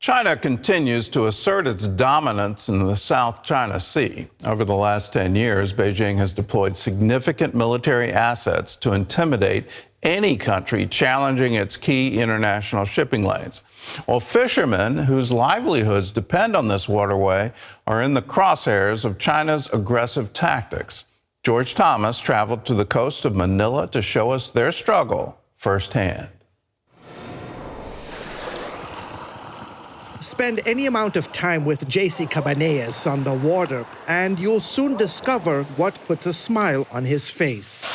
China continues to assert its dominance in the South China Sea. Over the last 10 years, Beijing has deployed significant military assets to intimidate any country challenging its key international shipping lanes. Well, fishermen whose livelihoods depend on this waterway are in the crosshairs of China's aggressive tactics. George Thomas traveled to the coast of Manila to show us their struggle firsthand. Spend any amount of time with J.C. Cabanias on the water, and you'll soon discover what puts a smile on his face.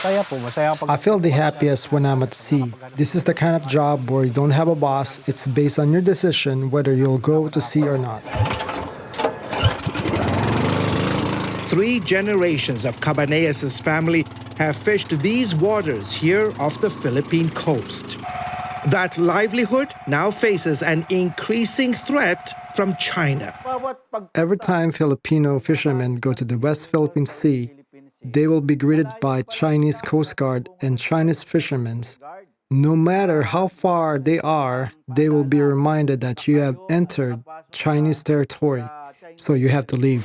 I feel the happiest when I'm at sea. This is the kind of job where you don't have a boss. It's based on your decision whether you'll go to sea or not. 3 generations of Cabanias' family have fished these waters here off the Philippine coast. That livelihood now faces an increasing threat from China. Every time Filipino fishermen go to the West Philippine Sea, they will be greeted by Chinese Coast Guard and Chinese fishermen. No matter how far they are, they will be reminded that you have entered Chinese territory, so you have to leave.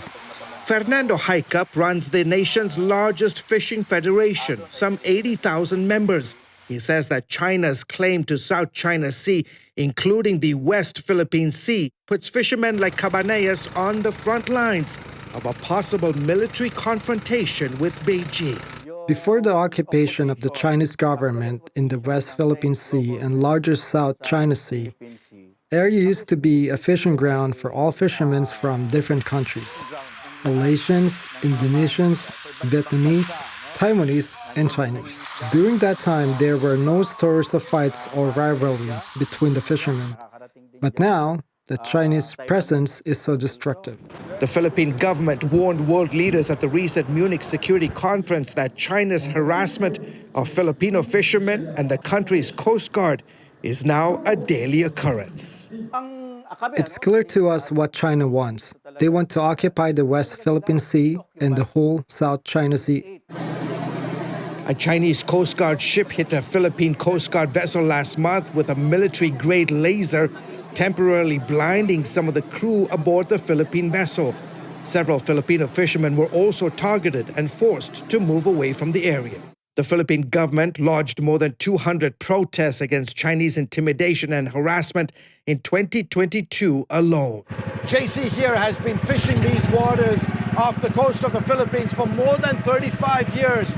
Fernando Haikup runs the nation's largest fishing federation, some 80,000 members. He says that China's claim to South China Sea, including the West Philippine Sea, puts fishermen like Cabanias on the front lines of a possible military confrontation with Beijing. Before the occupation of the Chinese government in the West Philippine Sea and larger South China Sea, area used to be a fishing ground for all fishermen from different countries: Malaysians, Indonesians, Vietnamese, Taiwanese, and Chinese. During that time, there were no stories of fights or rivalry between the fishermen. But now, the Chinese presence is so destructive. The Philippine government warned world leaders at the recent Munich Security Conference that China's harassment of Filipino fishermen and the country's Coast Guard is now a daily occurrence. It's clear to us what China wants. They want to occupy the West Philippine Sea and the whole South China Sea. A Chinese Coast Guard ship hit a Philippine Coast Guard vessel last month with a military-grade laser, temporarily blinding some of the crew aboard the Philippine vessel. Several Filipino fishermen were also targeted and forced to move away from the area. The Philippine government lodged more than 200 protests against Chinese intimidation and harassment in 2022 alone. JC here has been fishing these waters off the coast of the Philippines for more than 35 years.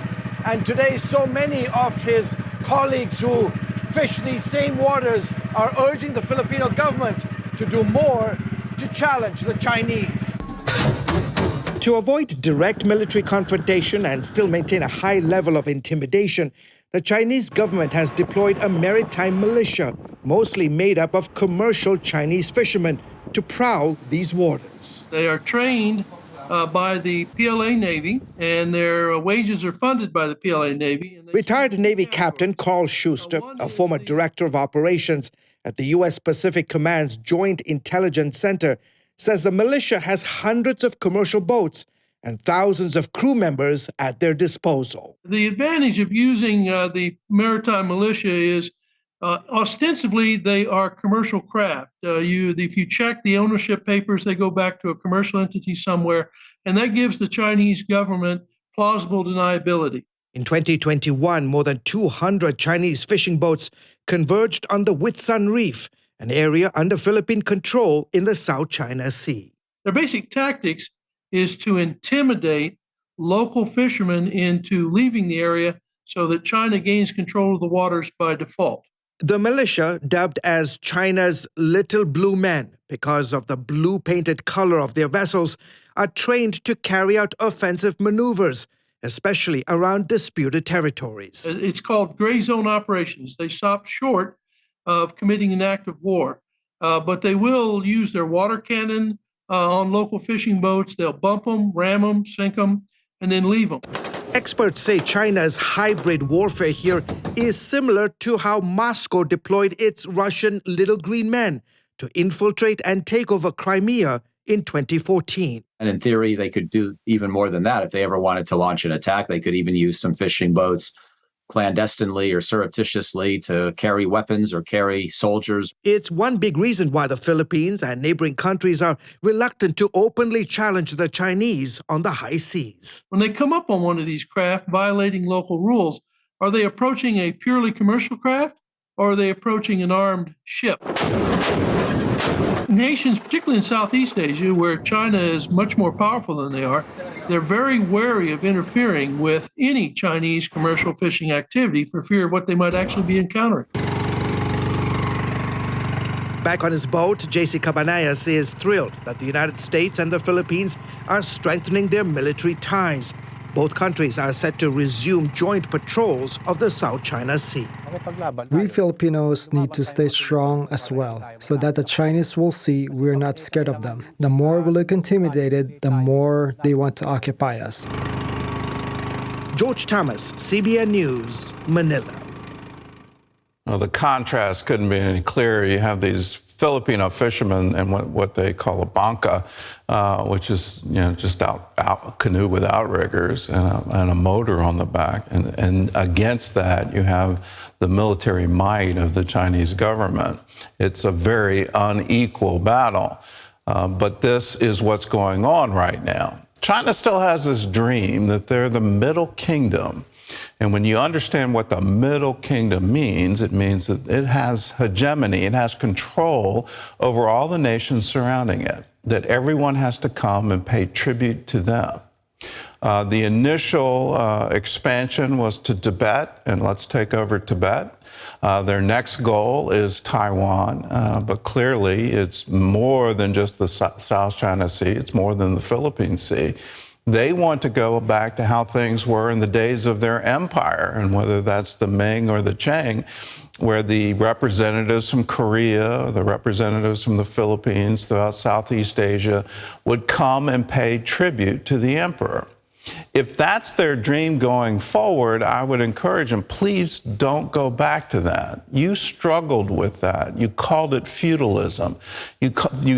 And today, so many of his colleagues who fish these same waters are urging the Filipino government to do more to challenge the Chinese. To avoid direct military confrontation and still maintain a high level of intimidation, the Chinese government has deployed a maritime militia, mostly made up of commercial Chinese fishermen, to prowl these waters. They are trained by the PLA Navy, and their wages are funded by the PLA Navy. Retired Navy Captain Carl Schuster, a former director of operations at the U.S. Pacific Command's Joint Intelligence Center, says the militia has hundreds of commercial boats and thousands of crew members at their disposal. The advantage of using the maritime militia is ostensibly they are commercial craft. If you check the ownership papers, they go back to a commercial entity somewhere, and that gives the Chinese government plausible deniability. In 2021, more than 200 Chinese fishing boats converged on the Whitsun Reef, an area under Philippine control in the South China Sea. Their basic tactics is to intimidate local fishermen into leaving the area so that China gains control of the waters by default. The militia, dubbed as China's Little Blue Men because of the blue-painted color of their vessels, are trained to carry out offensive maneuvers, especially around disputed territories. It's called gray zone operations. They stop short of committing an act of war, but they will use their water cannon on local fishing boats. They'll bump them, ram them, sink them, and then leave them. Experts say China's hybrid warfare here is similar to how Moscow deployed its Russian Little Green Men to infiltrate and take over Crimea in 2014. And in theory, they could do even more than that. If they ever wanted to launch an attack, they could even use some fishing boats clandestinely or surreptitiously to carry weapons or carry soldiers. It's one big reason why the Philippines and neighboring countries are reluctant to openly challenge the Chinese on the high seas. When they come up on one of these craft violating local rules, are they approaching a purely commercial craft or are they approaching an armed ship? Nations, particularly in Southeast Asia, where China is much more powerful than they are, they're very wary of interfering with any Chinese commercial fishing activity for fear of what they might actually be encountering. Back on his boat, J.C. Cabanias is thrilled that the United States and the Philippines are strengthening their military ties. Both countries are set to resume joint patrols of the South China Sea. We Filipinos need to stay strong as well, so that the Chinese will see we're not scared of them. The more we look intimidated, the more they want to occupy us. George Thomas, CBN News, Manila. Well, the contrast couldn't be any clearer. You have these Filipino fishermen and what they call a banca, which is just out canoe with outriggers and a motor on the back, and against that you have the military might of the Chinese government. It's a very unequal battle, but this is what's going on right now. China still has this dream that they're the Middle Kingdom. And when you understand what the Middle Kingdom means, it means that it has hegemony, it has control over all the nations surrounding it, that everyone has to come and pay tribute to them. The initial expansion was to Tibet, and let's take over Tibet. Their next goal is Taiwan, but clearly it's more than just the South China Sea, it's more than the Philippine Sea. They want to go back to how things were in the days of their empire, and whether that's the Ming or the Qing, where the representatives from Korea, the representatives from the Philippines, throughout Southeast Asia, would come and pay tribute to the emperor. If that's their dream going forward, I would encourage them, please don't go back to that. You struggled with that. You called it feudalism. You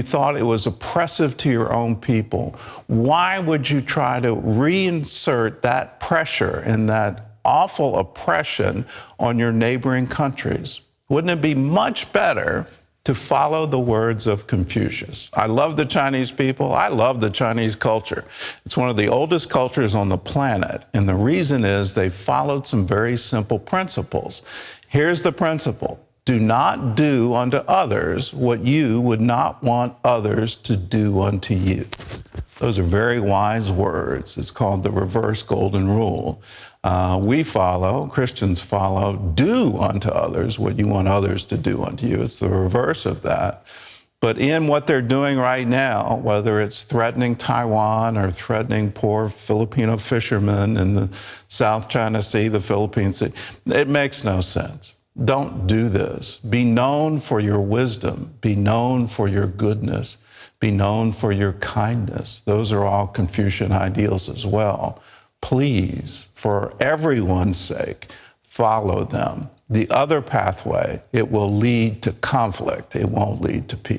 thought it was oppressive to your own people. Why would you try to reinsert that pressure and that awful oppression on your neighboring countries? Wouldn't it be much better to follow the words of Confucius? I love the Chinese people. I love the Chinese culture. It's one of the oldest cultures on the planet. And the reason is they followed some very simple principles. Here's the principle. Do not do unto others what you would not want others to do unto you. Those are very wise words. It's called the reverse golden rule. Christians follow, do unto others what you want others to do unto you. It's the reverse of that. But in what they're doing right now, whether it's threatening Taiwan or threatening poor Filipino fishermen in the South China Sea, the Philippine Sea, it makes no sense. Don't do this. Be known for your wisdom. Be known for your goodness. Be known for your kindness. Those are all Confucian ideals as well. Please, for everyone's sake, follow them. The other pathway, it will lead to conflict. It won't lead to peace.